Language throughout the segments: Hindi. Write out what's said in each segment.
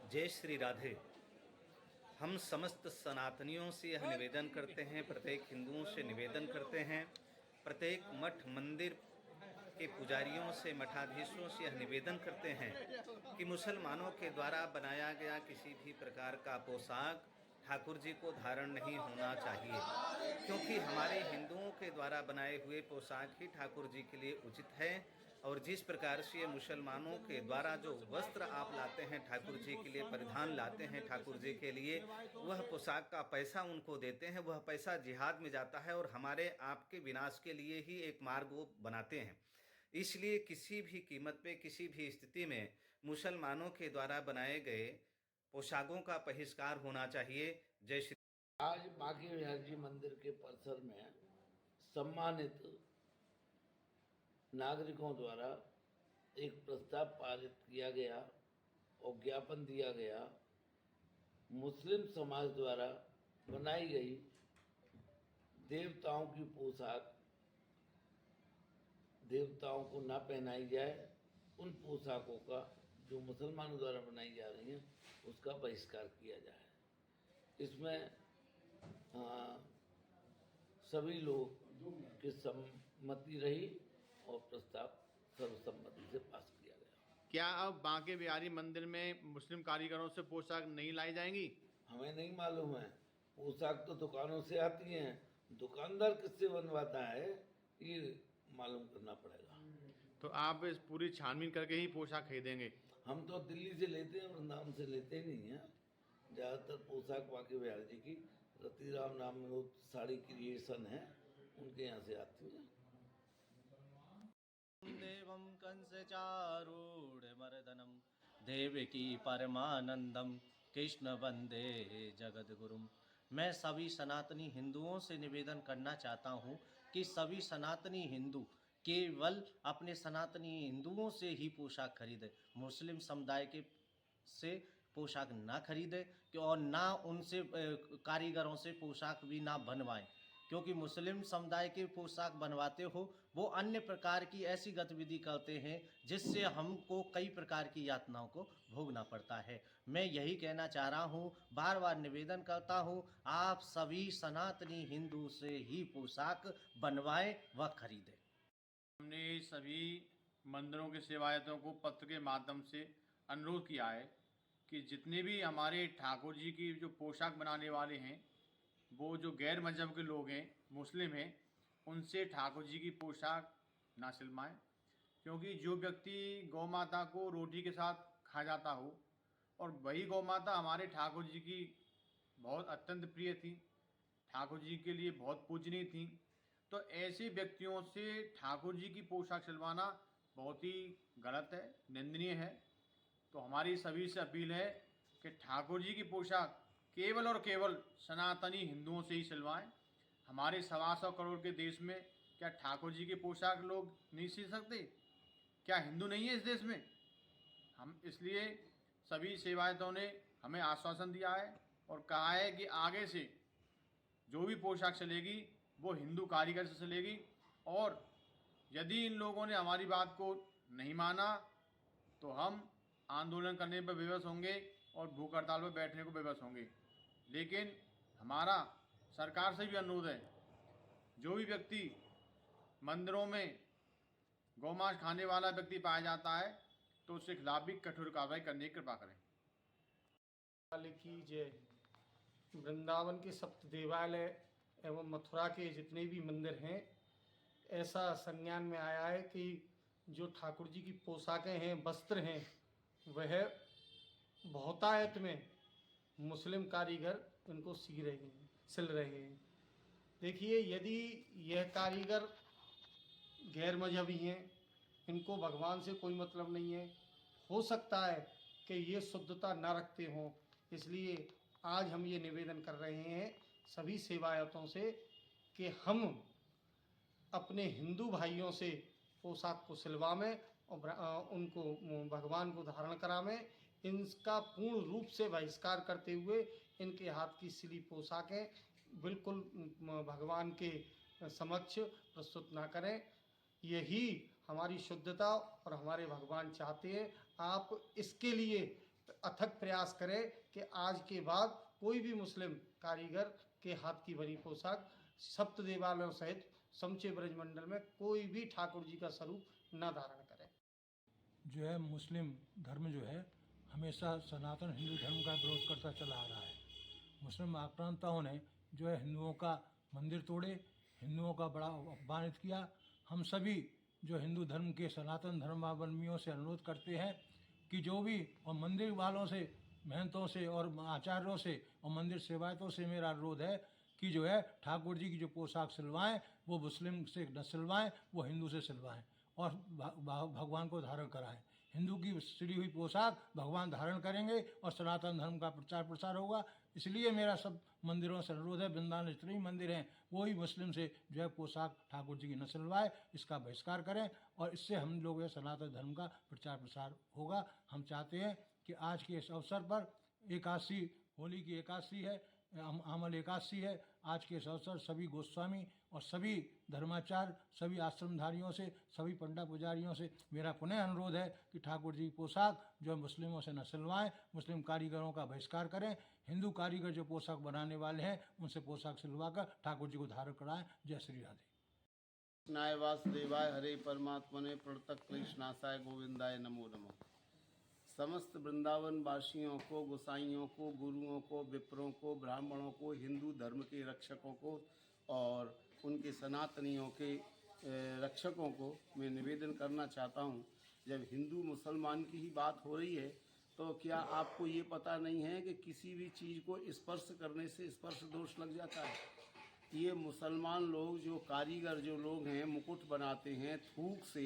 जय श्री राधे। हम समस्त सनातनियों से यह निवेदन करते हैं, प्रत्येक हिंदुओं से निवेदन करते हैं, प्रत्येक मठ मंदिर के पुजारियों से, मठाधीशों से यह निवेदन करते हैं कि मुसलमानों के द्वारा बनाया गया किसी भी प्रकार का पोशाक ठाकुर जी को धारण नहीं होना चाहिए, क्योंकि हमारे हिंदुओं के द्वारा बनाए हुए पोशाक ही ठाकुर जी के लिए उचित है। और जिस प्रकार से ये मुसलमानों के द्वारा जो वस्त्र आप लाते हैं ठाकुर जी के लिए, परिधान लाते हैं ठाकुर जी के लिए, वह पोशाक का पैसा उनको देते हैं, वह पैसा जिहाद में जाता है और हमारे आपके विनाश के लिए ही एक मार्ग वो बनाते हैं। इसलिए किसी भी कीमत पे, किसी भी स्थिति में मुसलमानों के द्वारा बनाए गए पोशाकों का बहिष्कार होना चाहिए। जय श्री। आज बांके बिहारी जी मंदिर के परिसर में सम्मानित नागरिकों द्वारा एक प्रस्ताव पारित किया गया और ज्ञापन दिया गया। मुस्लिम समाज द्वारा बनाई गई देवताओं की पोशाक देवताओं को ना पहनाई जाए, उन पोशाकों का जो मुसलमानों द्वारा बनाई जा रही हैं उसका बहिष्कार किया जाए। इसमें सभी लोग की सम्मति रही और प्रस्ताव सर्वसम्मति से पास किया गया। क्या अब बांके बिहारी मंदिर में मुस्लिम कारीगरों से पोशाक नहीं लाई जाएंगी? हमें नहीं मालूम है, पोशाक तो दुकानों से आती हैं, दुकानदार किससे बनवाता है ये मालूम करना पड़ेगा। तो आप इस पूरी छानबीन करके ही पोशाक खरीदेंगे? हम तो दिल्ली से लेते हैं, वृंदावन से लेते ही नहीं हैं। ज़्यादातर पोशाक बांके बिहारी जी की रतिराम नाम में वो साड़ी क्रिएशन है, उनके यहाँ से आती है। देवं कंसचारूढमर्दनं देवकी परमानंदम कृष्ण वंदे जगद्गुरुम। मैं सभी सनातनी हिंदुओं से निवेदन करना चाहता हूं कि सभी सनातनी हिंदू केवल अपने सनातनी हिंदुओं से ही पोशाक खरीदें, मुस्लिम समुदाय के से पोशाक ना खरीदें कि और ना उनसे कारीगरों से पोशाक भी ना बनवाएं, क्योंकि मुस्लिम समुदाय के पोशाक बनवाते हो वो अन्य प्रकार की ऐसी गतिविधि करते हैं जिससे हमको कई प्रकार की यातनाओं को भोगना पड़ता है। मैं यही कहना चाह रहा हूँ, बार बार निवेदन करता हूँ, आप सभी सनातनी हिंदू से ही पोशाक बनवाएं व खरीदें। हमने सभी मंदिरों के सेवायतों को पत्र के माध्यम से अनुरोध किया है कि जितने भी हमारे ठाकुर जी की जो पोशाक बनाने वाले हैं वो जो गैर मजहब के लोग हैं, मुस्लिम हैं, उनसे ठाकुर जी की पोशाक ना सिलवाएं, क्योंकि जो व्यक्ति गौ माता को रोटी के साथ खा जाता हो और वही गौ माता हमारे ठाकुर जी की बहुत अत्यंत प्रिय थी, ठाकुर जी के लिए बहुत पूजनीय थी, तो ऐसे व्यक्तियों से ठाकुर जी की पोशाक सिलवाना बहुत ही गलत है, निंदनीय है। तो हमारी सभी से अपील है कि ठाकुर जी की पोशाक केवल और केवल सनातनी हिंदुओं से ही सिलवाएं। हमारे 125 करोड़ के देश में क्या ठाकुर जी की पोशाक लोग नहीं सिल सकते? क्या हिंदू नहीं है इस देश में? हम इसलिए सभी सेवायतों ने हमें आश्वासन दिया है और कहा है कि आगे से जो भी पोशाक चलेगी वो हिंदू कारीगर से चलेगी, और यदि इन लोगों ने हमारी बात को नहीं माना तो हम आंदोलन करने पर विवश होंगे और भूख हड़ताल पर बैठने को विवश होंगे। लेकिन हमारा सरकार से भी अनुरोध है, जो भी व्यक्ति मंदिरों में गौमांस खाने वाला व्यक्ति पाया जाता है तो उसके खिलाफ भी कठोर कार्रवाई करने की कृपा करें। की जय। वृंदावन के सप्त देवालय एवं मथुरा के जितने भी मंदिर हैं, ऐसा संज्ञान में आया है कि जो ठाकुर जी की पोशाकें हैं, वस्त्र हैं, वह बहुतायत में मुस्लिम कारीगर उनको सिल रहे हैं। देखिए, यदि यह कारीगर गैर मजहबी हैं, इनको भगवान से कोई मतलब नहीं है, हो सकता है कि ये शुद्धता न रखते हों, इसलिए आज हम ये निवेदन कर रहे हैं सभी सेवायतों से कि हम अपने हिंदू भाइयों से पोशाक को सिलवाएं और उनको भगवान को धारण करावें। इनका पूर्ण रूप से बहिष्कार करते हुए इनके हाथ की सिली पोशाकें बिल्कुल भगवान के समक्ष प्रस्तुत ना करें। यही हमारी शुद्धता और हमारे भगवान चाहते हैं। आप इसके लिए अथक प्रयास करे कि आज के बाद कोई भी मुस्लिम कारीगर के हाथ की बनी पोशाक सप्त देवालयों सहित समूचे ब्रजमंडल में कोई भी ठाकुर जी का स्वरूप न धारण करे। जो है मुस्लिम धर्म जो है हमेशा सनातन हिंदू धर्म का विरोध करता चला आ रहा है। मुस्लिम आक्रांताओं ने जो है हिंदुओं का मंदिर तोड़े, हिंदुओं का बड़ा अपमानित किया। हम सभी जो हिंदू धर्म के सनातन धर्मावलंबियों से अनुरोध करते हैं कि जो भी और मंदिर वालों से, महंतों से और आचार्यों से और मंदिर सेवायतों से मेरा अनुरोध है कि जो है ठाकुर जी की जो पोशाक सिलवाएं वो मुस्लिम से न सिलवाएं, वो हिंदू से सिलवाएं और भगवान को धारण कराएं। हिंदू की सिली हुई पोशाक भगवान धारण करेंगे और सनातन धर्म का प्रचार प्रसार होगा। इसलिए मेरा सब मंदिरों से अनुरोध है, वृंदावन जितने भी मंदिर हैं वो ही मुस्लिम से जो है पोशाक ठाकुर जी की न सिलवाए, इसका बहिष्कार करें और इससे हम लोग सनातन धर्म का प्रचार प्रसार होगा। हम चाहते हैं कि आज के इस अवसर पर एकादशी, होली की एकादशी है, आमल एकादशी है। आज के इस अवसर सभी गोस्वामी और सभी धर्माचार्य, सभी आश्रमधारियों से, सभी पंडा पुजारियों से मेरा पुनः अनुरोध है कि ठाकुर जी की पोशाक जो मुस्लिमों से न सिलवाएं, मुस्लिम कारीगरों का बहिष्कार करें। हिंदू कारीगर जो पोशाक बनाने वाले हैं उनसे पोशाक सिलवाकर ठाकुर जी को धारण कराएं। जय श्री राधे। नाय वासुदेवाय हरे परमात्मने प्रणतक क्लेशनाशाय गोविंदाय नमो नमः। समस्त वृंदावन वासियों को, गोसाइयों को, गुरुओं को, विप्रों को, ब्राह्मणों को, हिंदू धर्म के रक्षकों को और उनके सनातनियों के रक्षकों को मैं निवेदन करना चाहता हूँ, जब हिंदू मुसलमान की ही बात हो रही है तो क्या आपको ये पता नहीं है कि किसी भी चीज़ को स्पर्श करने से स्पर्श दोष लग जाता है। ये मुसलमान लोग जो कारीगर जो लोग हैं, मुकुट बनाते हैं, थूक से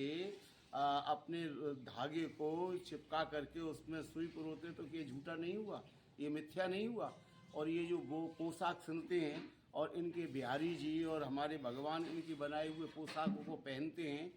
अपने धागे को चिपका करके उसमें सुई परोते, तो ये झूठा नहीं हुआ, ये मिथ्या नहीं हुआ। और ये जो पोशाक सिलते हैं और इनके बिहारी जी और हमारे भगवान इनकी बनाए हुए पोशाकों को पहनते हैं